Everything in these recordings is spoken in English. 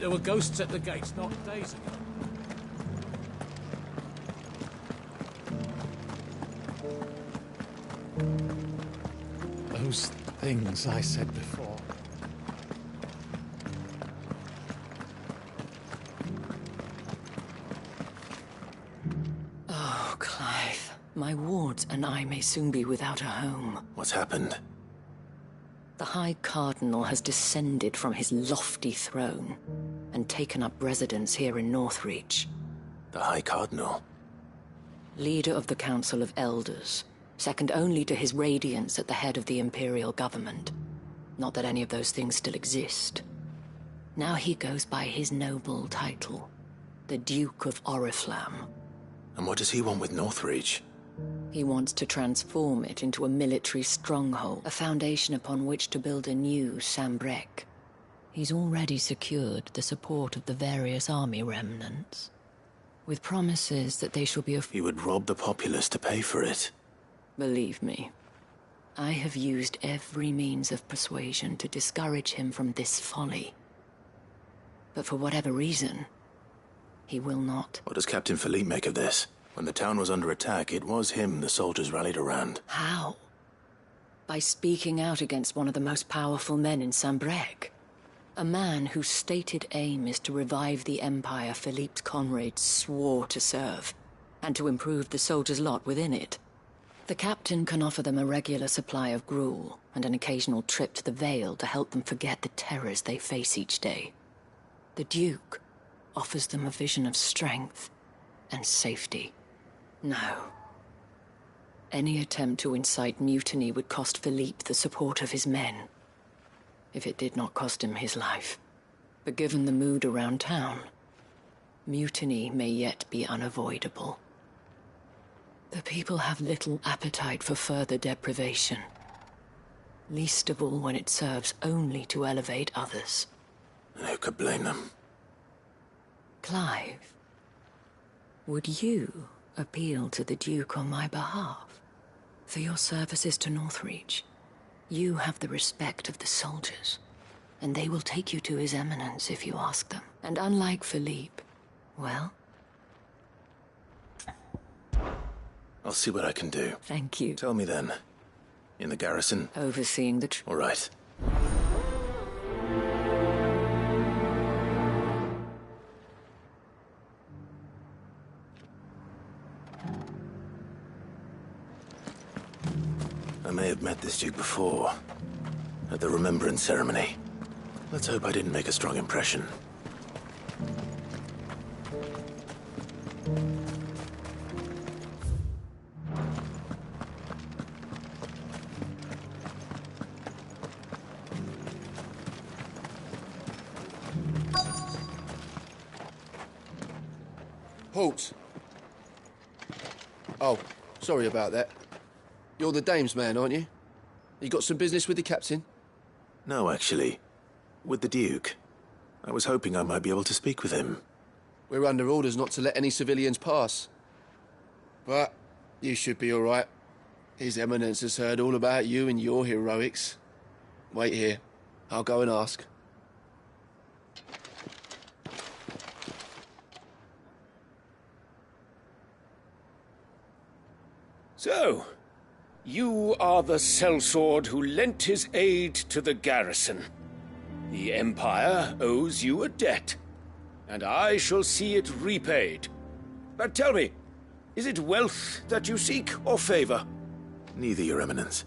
There were ghosts at the gates not days ago. Those things I said before. Oh, Clive. My wards and I may soon be without a home. What's happened? The High Cardinal has descended from his lofty throne and taken up residence here in Northreach. The High Cardinal? Leader of the Council of Elders, second only to his Radiance at the head of the Imperial government. Not that any of those things still exist. Now he goes by his noble title, the Duke of Oriflamme. And what does he want with Northreach? He wants to transform it into a military stronghold, a foundation upon which to build a new Sambrec. He's already secured the support of the various army remnants, with promises that they shall be He would rob the populace to pay for it. Believe me, I have used every means of persuasion to discourage him from this folly. But for whatever reason, he will not. What does Captain Philippe make of this? When the town was under attack, it was him the soldiers rallied around. How? By speaking out against one of the most powerful men in Sambrec. A man whose stated aim is to revive the empire Philippe's comrades swore to serve, and to improve the soldiers' lot within it. The captain can offer them a regular supply of gruel, and an occasional trip to the Vale to help them forget the terrors they face each day. The Duke offers them a vision of strength and safety. No. Any attempt to incite mutiny would cost Philippe the support of his men, if it did not cost him his life. But given the mood around town, mutiny may yet be unavoidable. The people have little appetite for further deprivation, least of all when it serves only to elevate others. And who could blame them? Clive, would you appeal to the Duke on my behalf? For your services to Northreach, you have the respect of the soldiers, and they will take you to His Eminence if you ask them. And unlike Philippe, well... I'll see what I can do. Thank you. Tell me then. In the garrison? Overseeing the... All right. I may have met this Duke before, at the Remembrance Ceremony. Let's hope I didn't make a strong impression. Halt! Oh, sorry about that. You're the dame's man, aren't you? You got some business with the captain? No, actually. With the Duke. I was hoping I might be able to speak with him. We're under orders not to let any civilians pass. But you should be all right. His Eminence has heard all about you and your heroics. Wait here. I'll go and ask. So, you are the sellsword who lent his aid to the garrison. The Empire owes you a debt, and I shall see it repaid. But tell me, is it wealth that you seek, or favor? Neither, Your Eminence.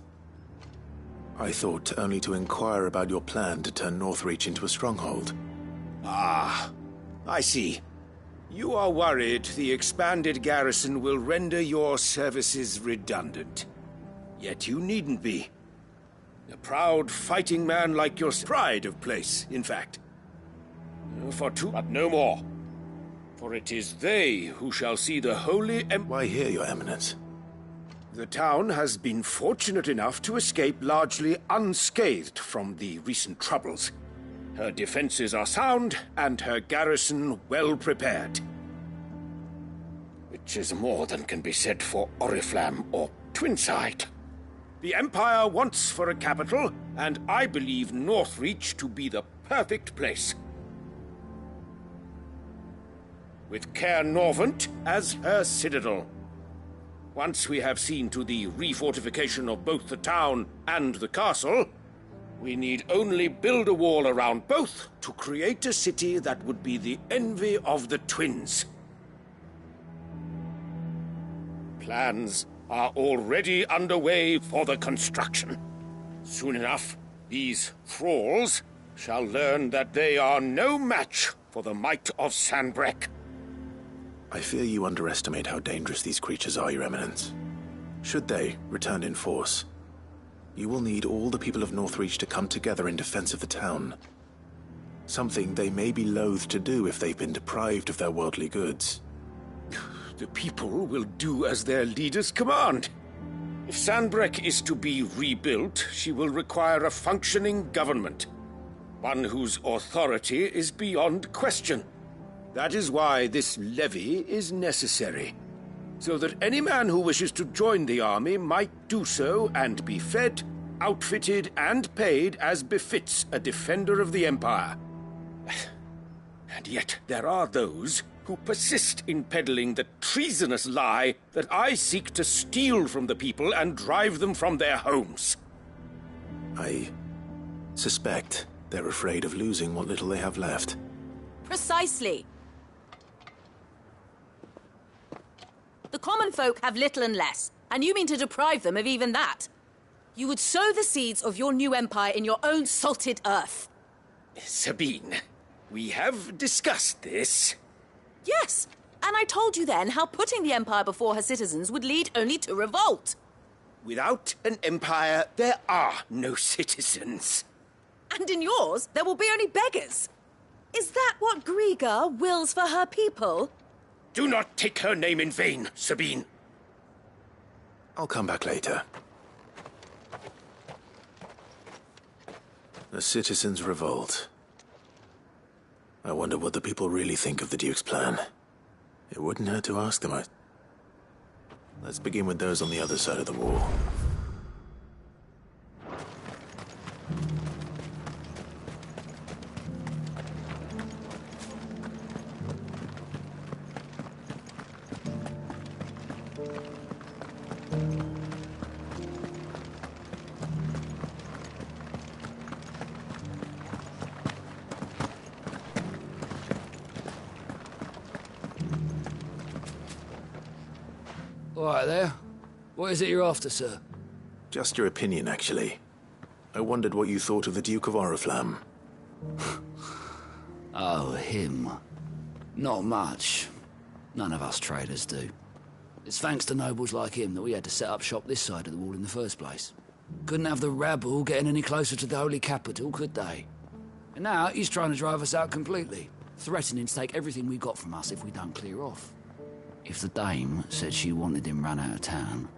I thought only to inquire about your plan to turn Northreach into a stronghold. Ah, I see. You are worried the expanded garrison will render your services redundant. Yet you needn't be. A proud fighting man like your pride of place, in fact. For two, but no more. For it is they who shall see the holy Why here, Your Eminence? The town has been fortunate enough to escape largely unscathed from the recent troubles. Her defenses are sound, and her garrison well prepared. Which is more than can be said for Oriflamme or Twinside. The Empire wants for a capital, and I believe Northreach to be the perfect place. with Caer Norvent as her citadel. Once we have seen to the refortification of both the town and the castle, we need only build a wall around both to create a city that would be the envy of the twins. Plans are already underway for the construction. Soon enough, these thralls shall learn that they are no match for the might of Sanbreque. I fear you underestimate how dangerous these creatures are, Your Eminence. Should they return in force, you will need all the people of Northreach to come together in defense of the town. Something they may be loath to do if they've been deprived of their worldly goods. The people will do as their leaders command. If Sanbreque is to be rebuilt, she will require a functioning government. One whose authority is beyond question. That is why this levy is necessary, so that any man who wishes to join the army might do so and be fed, outfitted, and paid as befits a defender of the Empire. And yet there are those who persist in peddling the treasonous lie that I seek to steal from the people and drive them from their homes. I suspect they're afraid of losing what little they have left. Precisely. The common folk have little and less, and you mean to deprive them of even that. You would sow the seeds of your new empire in your own salted earth. Sabine, we have discussed this. Yes, and I told you then how putting the empire before her citizens would lead only to revolt. Without an empire, there are no citizens. And in yours, there will be only beggars. Is that what Griga wills for her people? Do not take her name in vain, Sabine. I'll come back later. The citizens' revolt. I wonder what the people really think of the Duke's plan. It wouldn't hurt to ask them. Let's begin with those on the other side of the wall. All right there. What is it you're after, sir? Just your opinion, actually. I wondered what you thought of the Duke of Oriflamme. Oh, him. Not much. None of us traders do. It's thanks to nobles like him that we had to set up shop this side of the wall in the first place. Couldn't have the rabble getting any closer to the holy capital, could they? And now he's trying to drive us out completely, threatening to take everything we got from us if we don't clear off. If the dame said she wanted him run out of town,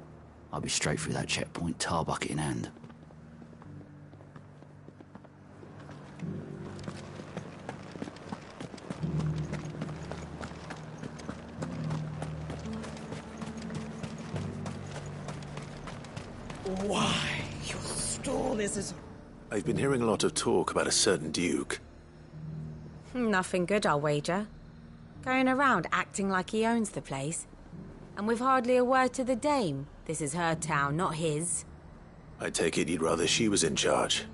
I'd be straight through that checkpoint, tar bucket in hand. Why, your stall is as... I've been hearing a lot of talk about a certain Duke. Nothing good, I'll wager. Going around acting like he owns the place. And with hardly a word to the dame. This is her town, not his. I take it you'd rather she was in charge.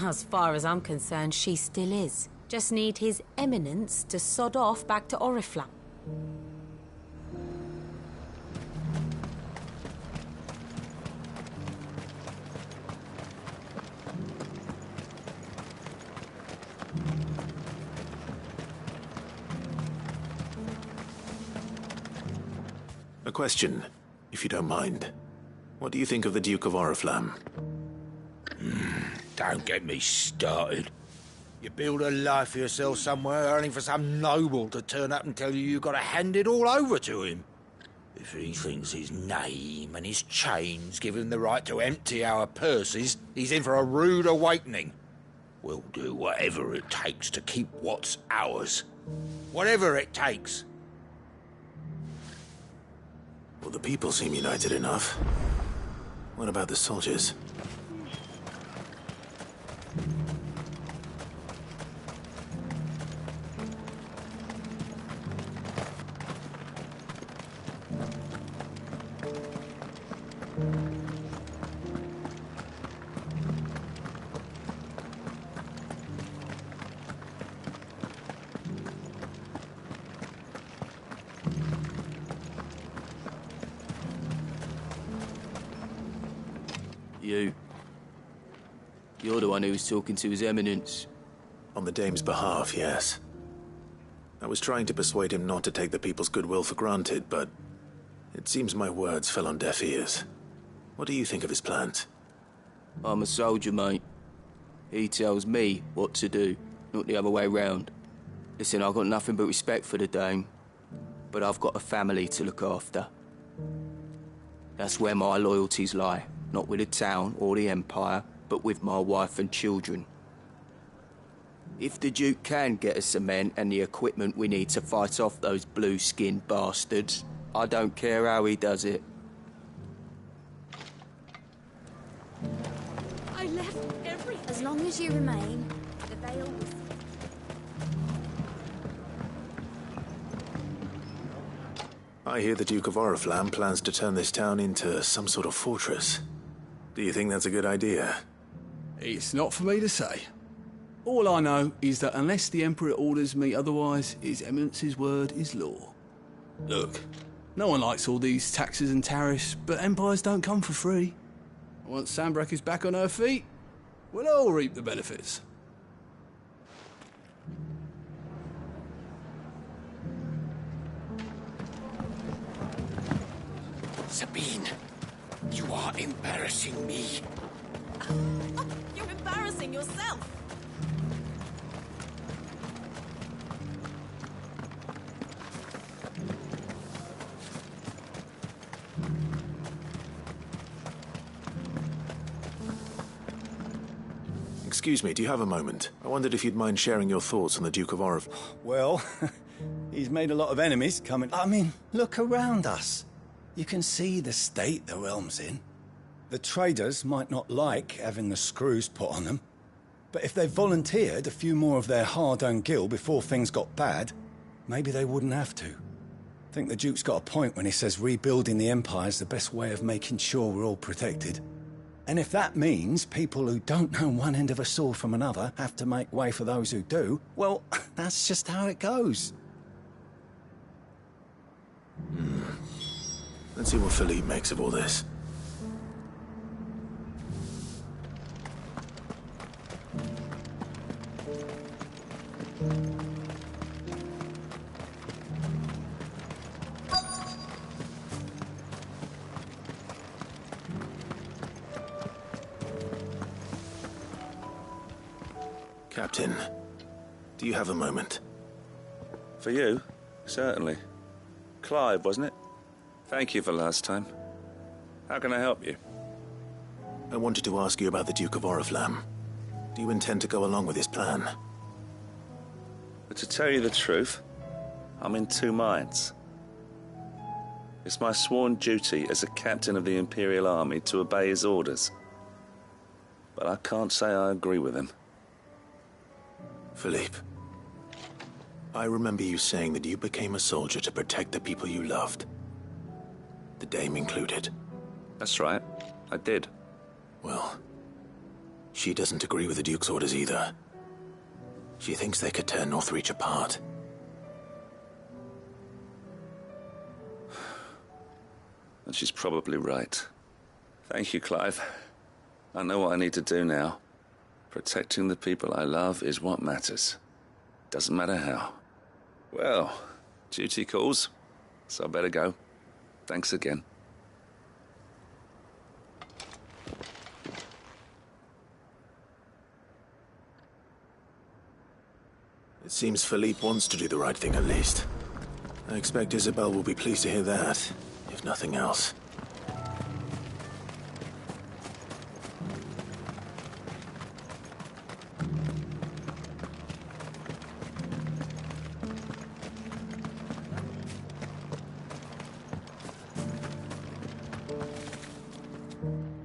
As far as I'm concerned, she still is. Just need his eminence to sod off back to Oriflamme. A question, if you don't mind. What do you think of the Duke of Oriflamme? Don't get me started. You build a life for yourself somewhere, only for some noble to turn up and tell you got to hand it all over to him. If he thinks his name and his chains give him the right to empty our purses, he's in for a rude awakening. We'll do whatever it takes to keep what's ours. Whatever it takes. Well, the people seem united enough. What about the soldiers? You. You're the one who was talking to His Eminence. On the Dame's behalf, yes. I was trying to persuade him not to take the people's goodwill for granted, but it seems my words fell on deaf ears. What do you think of his plans? I'm a soldier, mate. He tells me what to do, not the other way round. Listen, I've got nothing but respect for the Dame, but I've got a family to look after. That's where my loyalties lie, not with the town or the Empire, but with my wife and children. If the Duke can get us the men and the equipment we need to fight off those blue-skinned bastards, I don't care how he does it. I left everything. As long as you remain, the veil will... I hear the Duke of Oriflamme plans to turn this town into some sort of fortress. Do you think that's a good idea? It's not for me to say. All I know is that unless the Emperor orders me otherwise, His Eminence's word is law. Look, no one likes all these taxes and tariffs, but empires don't come for free. Once Sanbreque is back on her feet, we'll all reap the benefits. Sabine, you are embarrassing me. You're embarrassing yourself. Excuse me, do you have a moment? I wondered if you'd mind sharing your thoughts on the Duke of Oriflamme. Well, he's made a lot of enemies coming. I mean, look around us. You can see the state the realm's in. The traders might not like having the screws put on them, but if they volunteered a few more of their hard-earned gil before things got bad, maybe they wouldn't have to. I think the Duke's got a point when he says rebuilding the Empire's the best way of making sure we're all protected. And if that means people who don't know one end of a sword from another have to make way for those who do, well, that's just how it goes. Let's see what Philippe makes of all this. Captain, do you have a moment? For you? Certainly. Clive, wasn't it? Thank you for last time. How can I help you? I wanted to ask you about the Duke of Oriflamme. Do you intend to go along with his plan? But to tell you the truth, I'm in two minds. It's my sworn duty as a captain of the Imperial Army to obey his orders. But I can't say I agree with him. Philippe, I remember you saying that you became a soldier to protect the people you loved. The Dame included. That's right, I did. Well, she doesn't agree with the Duke's orders either. She thinks they could tear Northreach apart. And she's probably right. Thank you, Clive. I know what I need to do now. Protecting the people I love is what matters. Doesn't matter how. Well, duty calls, so I better go. Thanks again. It seems Philippe wants to do the right thing at least. I expect Isabel will be pleased to hear that, if nothing else.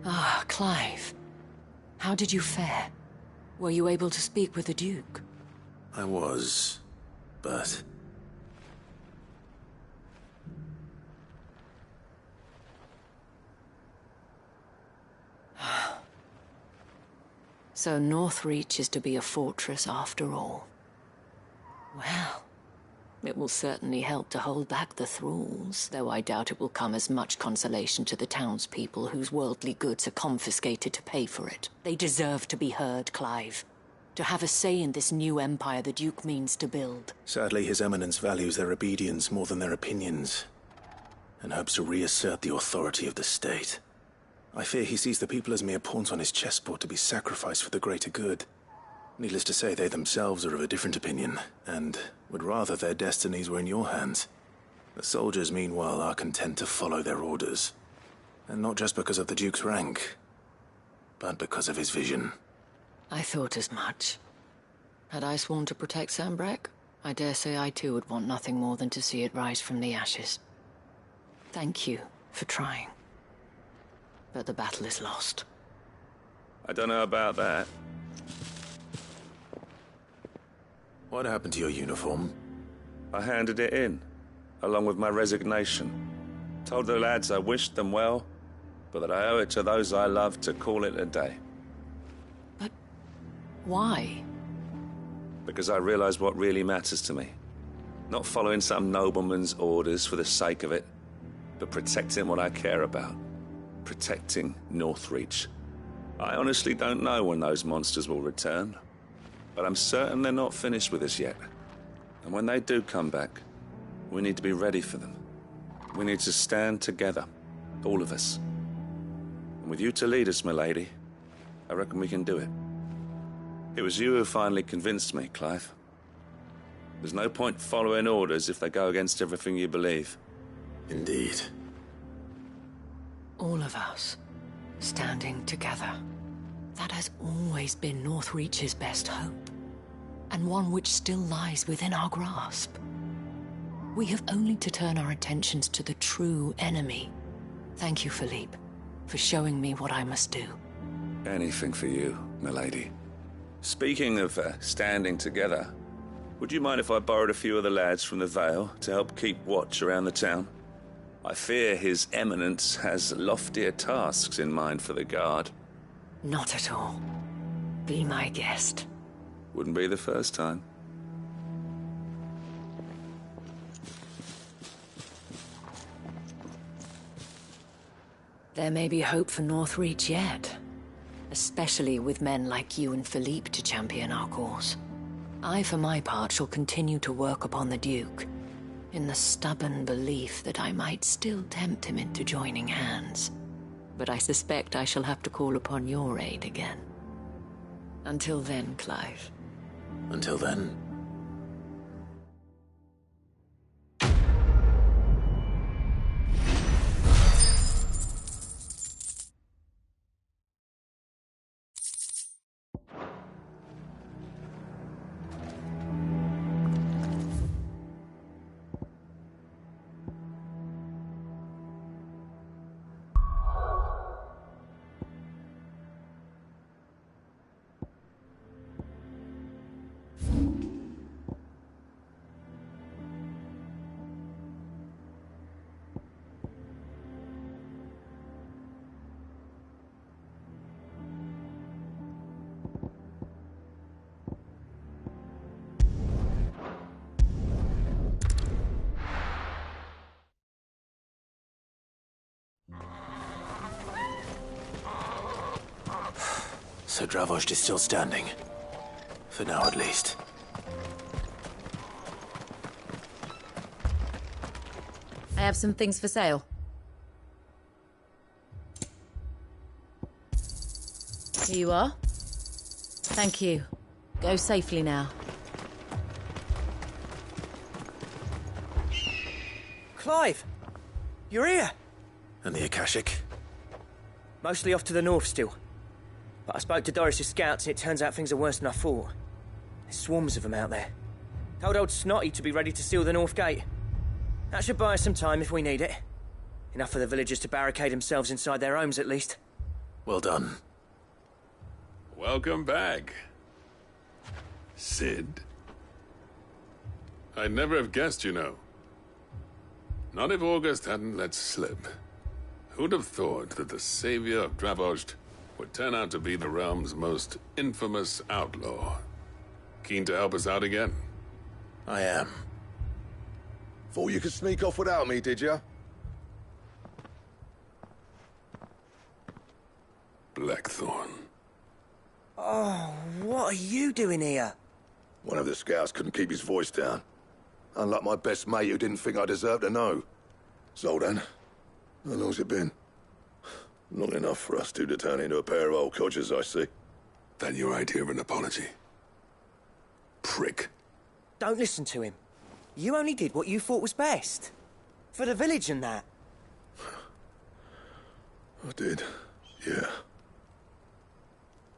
Ah, Clive. How did you fare? Were you able to speak with the Duke? I was, but... So Northreach is to be a fortress after all. Well, It will certainly help to hold back the thralls, though I doubt it will come as much consolation to the townspeople whose worldly goods are confiscated to pay for it. They deserve to be heard, Clive. To have a say in this new empire the Duke means to build. Sadly, His Eminence values their obedience more than their opinions, and hopes to reassert the authority of the state. I fear he sees the people as mere pawns on his chessboard to be sacrificed for the greater good. Needless to say, they themselves are of a different opinion, and would rather their destinies were in your hands. The soldiers, meanwhile, are content to follow their orders. And not just because of the Duke's rank, but because of his vision. I thought as much. Had I sworn to protect Sanbreque, I dare say I too would want nothing more than to see it rise from the ashes. Thank you for trying. But the battle is lost. I don't know about that. What happened to your uniform? I handed it in, along with my resignation. Told the lads I wished them well, but that I owe it to those I love to call it a day. But why? Because I realize what really matters to me. Not following some nobleman's orders for the sake of it, but protecting what I care about. Protecting Northreach. I honestly don't know when those monsters will return, but I'm certain they're not finished with us yet. And when they do come back, we need to be ready for them. We need to stand together, all of us. And with you to lead us, milady, I reckon we can do it. It was you who finally convinced me, Clive. There's no point following orders if they go against everything you believe. Indeed. All of us, standing together. That has always been Northreach's best hope, and one which still lies within our grasp. We have only to turn our attentions to the true enemy. Thank you, Philippe, for showing me what I must do. Anything for you, milady. Speaking of standing together, would you mind if I borrowed a few of the lads from the Vale to help keep watch around the town? I fear His Eminence has loftier tasks in mind for the guard. Not at all. Be my guest. Wouldn't be the first time. There may be hope for Northreach yet. Especially with men like you and Philippe to champion our cause. I, for my part, shall continue to work upon the Duke, in the stubborn belief that I might still tempt him into joining hands. But I suspect I shall have to call upon your aid again. Until then, Clive. Until then. So Dravost is still standing. For now, at least. I have some things for sale. Here you are. Thank you. Go safely now. Clive! You're here! And the Akashic? Mostly off to the north still. But I spoke to Doris's scouts and it turns out things are worse than I thought. There's swarms of them out there. Told old Snotty to be ready to seal the north gate. That should buy us some time if we need it. Enough for the villagers to barricade themselves inside their homes at least. Well done. Welcome back, Sid. I'd never have guessed, you know. Not if August hadn't let slip. Who'd have thought that the savior of Dravost would turn out to be the realm's most infamous outlaw? Keen to help us out again? I am. Thought you could sneak off without me, did you? Blackthorn. Oh, what are you doing here? One of the scouts couldn't keep his voice down. Unlike my best mate who didn't think I deserved to know. Zoldan, how long's it been? Long enough for us two to turn into a pair of old codgers, I see. That your idea of an apology? Prick. Don't listen to him. You only did what you thought was best. For the village and that. I did, yeah.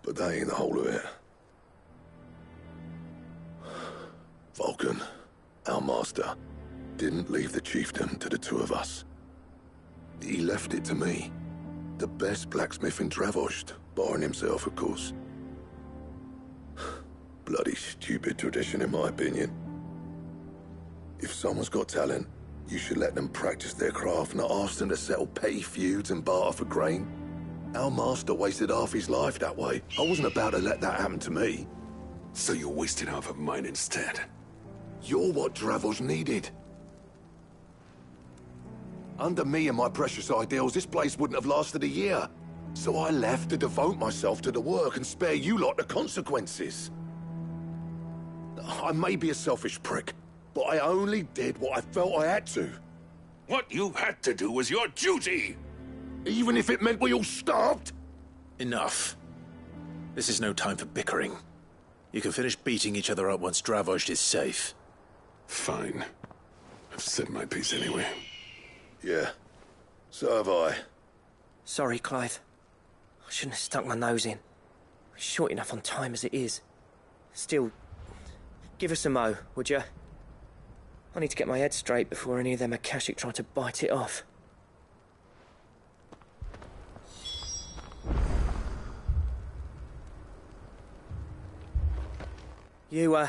But that ain't the whole of it. Vulcan, our master, didn't leave the chiefdom to the two of us. He left it to me. The best blacksmith in Dravost, barring himself, of course. Bloody stupid tradition, in my opinion. If someone's got talent, you should let them practice their craft, not ask them to settle petty feuds and barter for grain. Our master wasted half his life that way. I wasn't about to let that happen to me. So you wasted half of mine instead? You're what Dravost needed. Under me and my precious ideals, this place wouldn't have lasted a year. So I left to devote myself to the work and spare you lot the consequences. I may be a selfish prick, but I only did what I felt I had to. What you had to do was your duty! Even if it meant we all starved? Enough. This is no time for bickering. You can finish beating each other up once Dravost is safe. Fine. I've said my piece anyway. Yeah. So have I. Sorry, Clive. I shouldn't have stuck my nose in. We're short enough on time as it is. Still, give us a mo, would you? I need to get my head straight before any of them Akashic try to bite it off. You,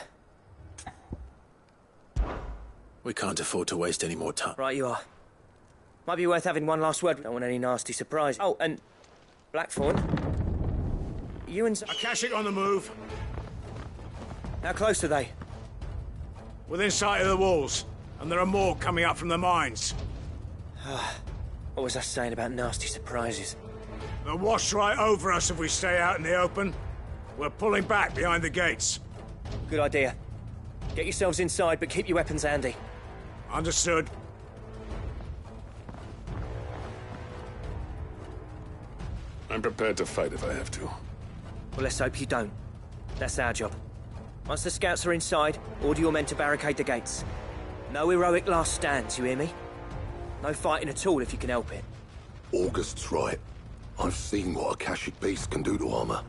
We can't afford to waste any more time. Right you are. Might be worth having one last word. Don't want any nasty surprise. Oh, and Blackthorn. You and... Akashic on the move. How close are they? Within sight of the walls. And there are more coming up from the mines. What was I saying about nasty surprises? They'll wash right over us if we stay out in the open. We're pulling back behind the gates. Good idea. Get yourselves inside, but keep your weapons handy. Understood. I'm prepared to fight if I have to. Well, let's hope you don't. That's our job. Once the scouts are inside, order your men to barricade the gates. No heroic last stands, you hear me? No fighting at all if you can help it. August's right. I've seen what Akashic beasts can do to armor.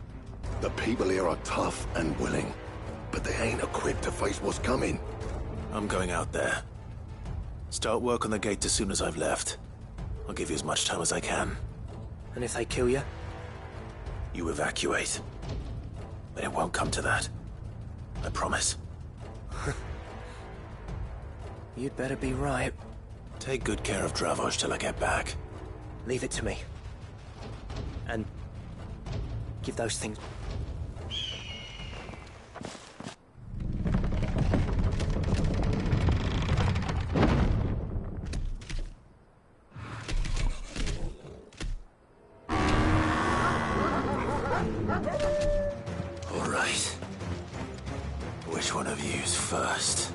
The people here are tough and willing, but they ain't equipped to face what's coming. I'm going out there. Start work on the gate as soon as I've left. I'll give you as much time as I can. And if they kill you? You evacuate. But it won't come to that. I promise. You'd better be right. Take good care of Dravost till I get back. Leave it to me. And give those things... All right. Which one of you's first?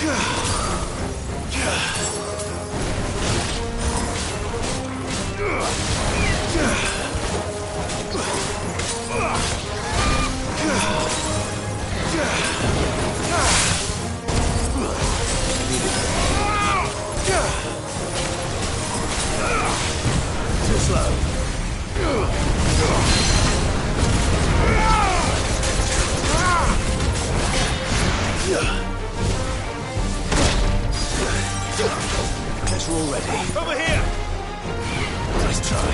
Too slow. Guess we're all ready. Over here! Nice try.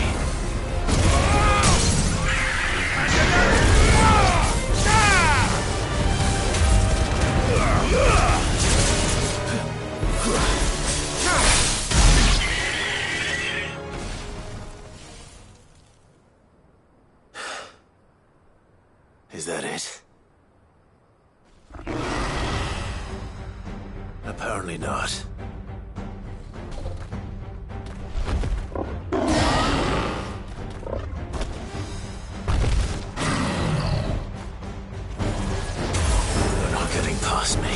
Is that it? Apparently not. You're not getting past me.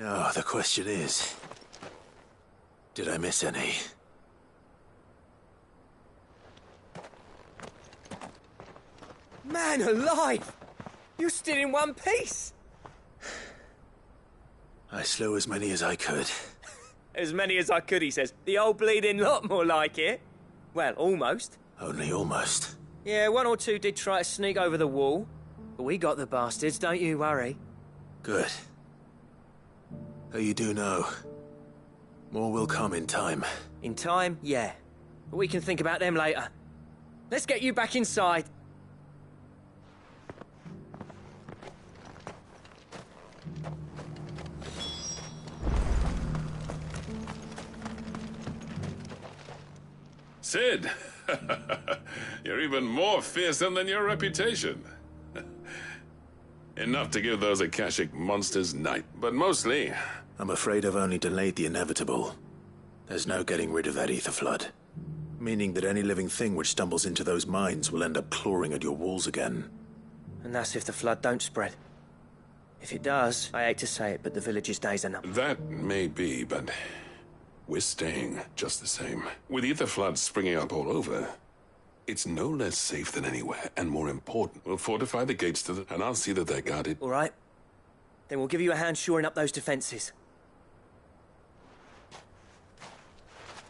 Now, the question is, did I miss any? Man alive! You're still in one piece! I slew as many as I could. As many as I could, he says. The old bleeding lot, more like it. Well, almost. Only almost. Yeah, one or two did try to sneak over the wall. But we got the bastards, don't you worry. Good. Though you do know, more will come in time. In time, yeah. But we can think about them later. Let's get you back inside. Sid! You're even more fearsome than your reputation. Enough to give those Akashic monsters night, but mostly... I'm afraid I've only delayed the inevitable. There's no getting rid of that ether flood. Meaning that any living thing which stumbles into those mines will end up clawing at your walls again. And that's if the flood don't spread. If it does, I hate to say it, but the village's days are numbered. That may be, but we're staying just the same. With ether floods springing up all over, it's no less safe than anywhere, and more important, we'll fortify the gates to and I'll see that they're guarded. All right. Then we'll give you a hand shoring up those defenses.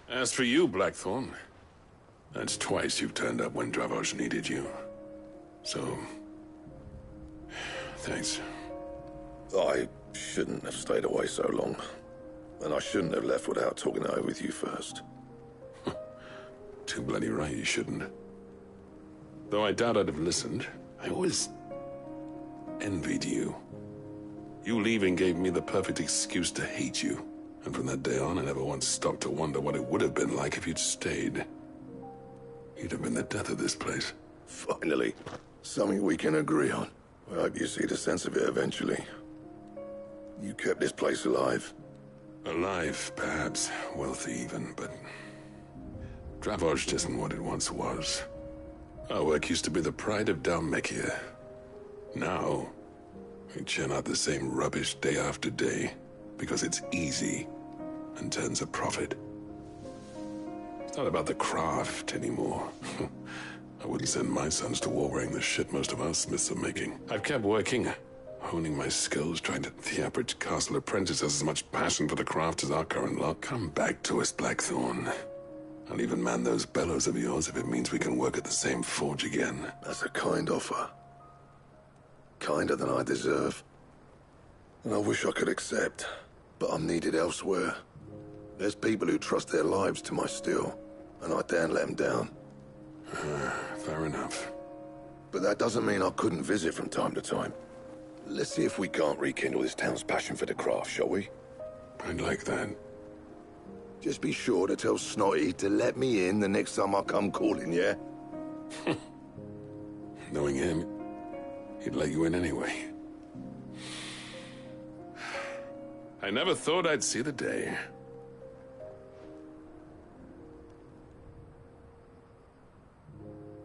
As for you, Blackthorn, that's twice you've turned up when Dravos needed you. So, thanks. I shouldn't have stayed away so long. And I shouldn't have left without talking it over with you first. Too bloody right you shouldn't. Though I doubt I'd have listened. I always envied you. You leaving gave me the perfect excuse to hate you. And from that day on, I never once stopped to wonder what it would have been like if you'd stayed. You'd have been the death of this place. Finally, something we can agree on. I hope you see the sense of it eventually. You kept this place alive. Alive, perhaps. Wealthy even, but... Dravos isn't what it once was. Our work used to be the pride of Dalmekia. Now, we churn out the same rubbish day after day, because it's easy and turns a profit. It's not about the craft anymore. I wouldn't send my sons to war wearing the shit most of our smiths are making. I've kept working, honing my skills, trying to... The average castle apprentice has as much passion for the craft as our current lot. Come back to us, Blackthorn. I'll even man those bellows of yours if it means we can work at the same forge again. That's a kind offer. Kinder than I deserve. And I wish I could accept, but I'm needed elsewhere. There's people who trust their lives to my steel, and I daren't let them down. Fair enough. But that doesn't mean I couldn't visit from time to time. Let's see if we can't rekindle this town's passion for the craft, shall we? I'd like that. Just be sure to tell Snotty to let me in the next time I come calling, yeah? Knowing him, he'd let you in anyway. I never thought I'd see the day.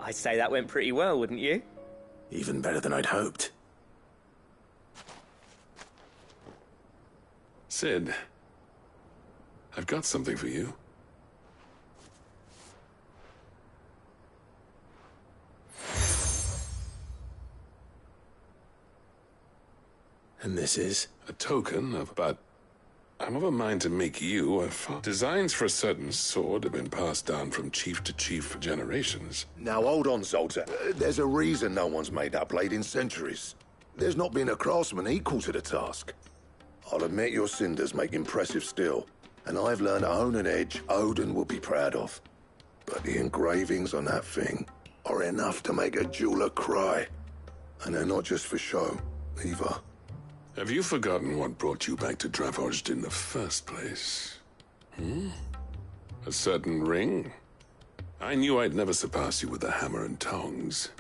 I'd say that went pretty well, wouldn't you? Even better than I'd hoped. Sid, I've got something for you. And this is? A token of, but I'm of a mind to make you a designs for a certain sword have been passed down from chief to chief for generations. Now hold on, Zoltar. There's a reason no one's made that blade in centuries. There's not been a craftsman equal to the task. I'll admit your cinders make impressive steel, and I've learned to own an edge Odin will be proud of. But the engravings on that thing are enough to make a jeweler cry. And they're not just for show, either. Have you forgotten what brought you back to Dravos in the first place? A certain ring? I knew I'd never surpass you with a hammer and tongs.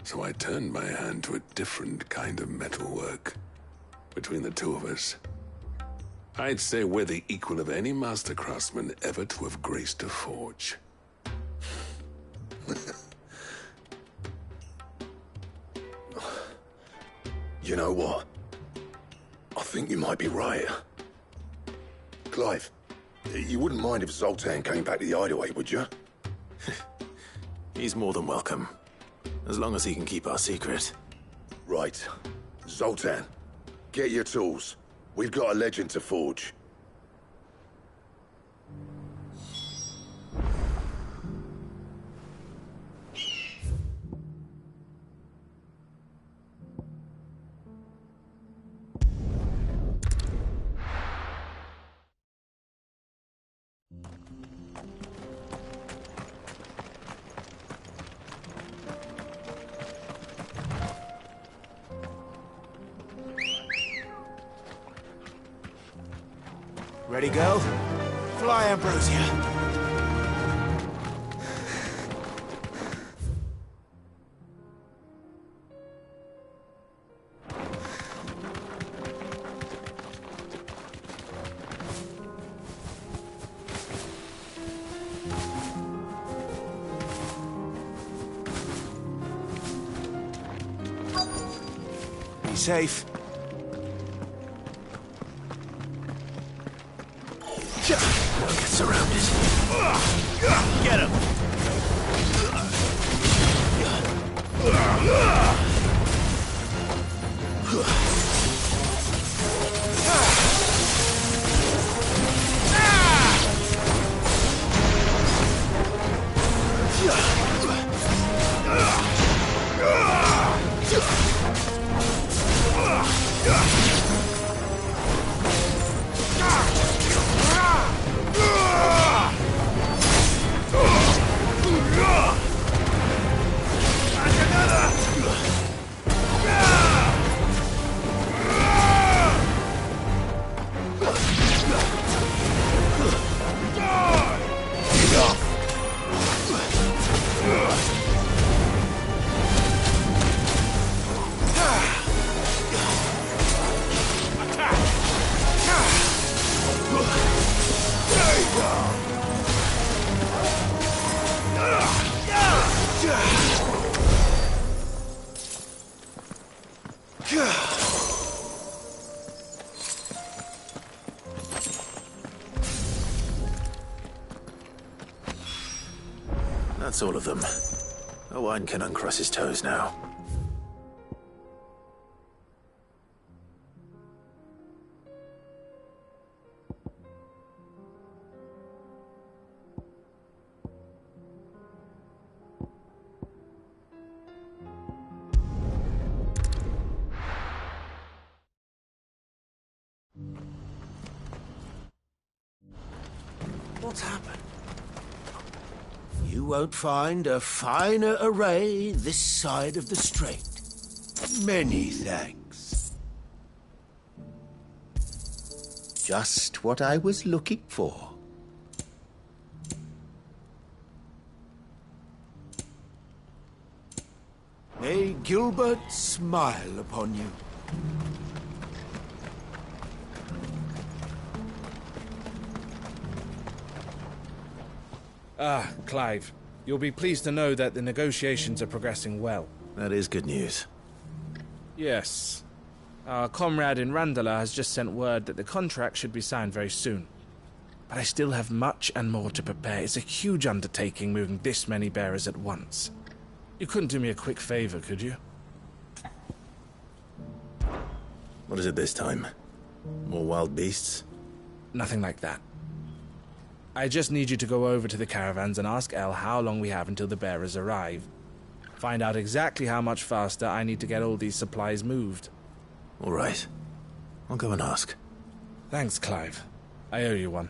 So I turned my hand to a different kind of metalwork. Between the two of us, I'd say we're the equal of any master craftsman ever to have graced a forge. You know what? I think you might be right. Clive, you wouldn't mind if Zoltan came back to the hideaway, would you? He's more than welcome. As long as he can keep our secret. Right. Zoltan, get your tools. We've got a legend to forge. Ready, girl? Fly, Ambrosia. Be safe. Don't get surrounded. Get him! That's all of them. Owain can uncross his toes now. What's happened? You won't find a finer array this side of the strait. Many thanks. Just what I was looking for. May Gilbert smile upon you. Ah, Clive. You'll be pleased to know that the negotiations are progressing well. That is good news. Yes. Our comrade in Randala has just sent word that the contract should be signed very soon. But I still have much and more to prepare. It's a huge undertaking moving this many bearers at once. You couldn't do me a quick favor, could you? What is it this time? More wild beasts? Nothing like that. I just need you to go over to the caravans and ask El how long we have until the bearers arrive. Find out exactly how much faster I need to get all these supplies moved. All right. I'll go and ask. Thanks, Clive. I owe you one.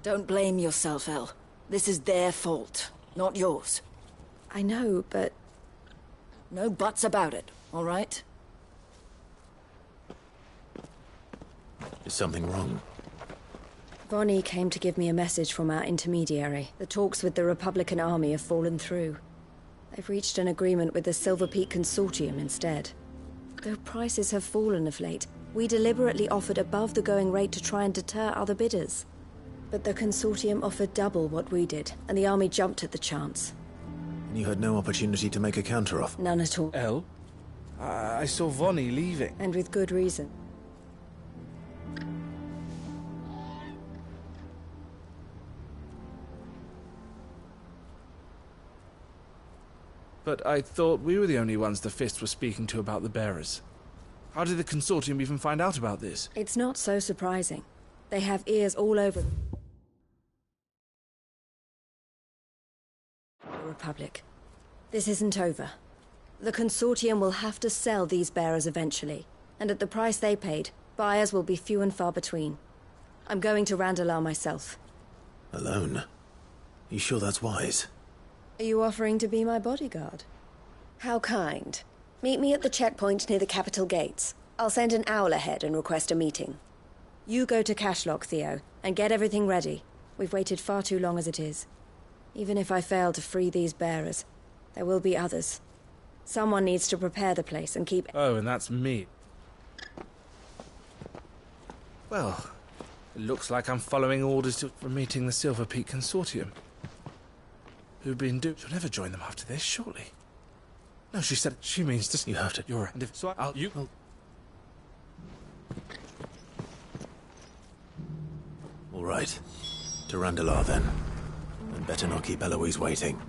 Don't blame yourself, El. This is their fault, not yours. I know, but... No buts about it, all right? Is something wrong? Vonnie came to give me a message from our intermediary. The talks with the Republican army have fallen through. They've reached an agreement with the Silver Peak Consortium instead. Though prices have fallen of late, we deliberately offered above the going rate to try and deter other bidders. But the Consortium offered double what we did, and the army jumped at the chance. And you had no opportunity to make a counter-offer? None at all. Elle? I saw Vonnie leaving. And with good reason. But I thought we were the only ones the Fist were speaking to about the bearers. How did the Consortium even find out about this? It's not so surprising. They have ears all over the Republic. This isn't over. The Consortium will have to sell these bearers eventually, and at the price they paid, buyers will be few and far between. I'm going to Randalar myself. Alone? You sure that's wise? Are you offering to be my bodyguard? How kind. Meet me at the checkpoint near the capital gates. I'll send an owl ahead and request a meeting. You go to Cashlock, Theo, and get everything ready. We've waited far too long as it is. Even if I fail to free these bearers, there will be others. Someone needs to prepare the place and keep... Oh, and that's me. Well, it looks like I'm following orders for meeting the Silver Peak Consortium. Who've been She'll never join them after this, surely. No, she said she means to... You have to... You're right. And if... So I'll... You... All right. To Randalar, then. And better not keep Eloise waiting.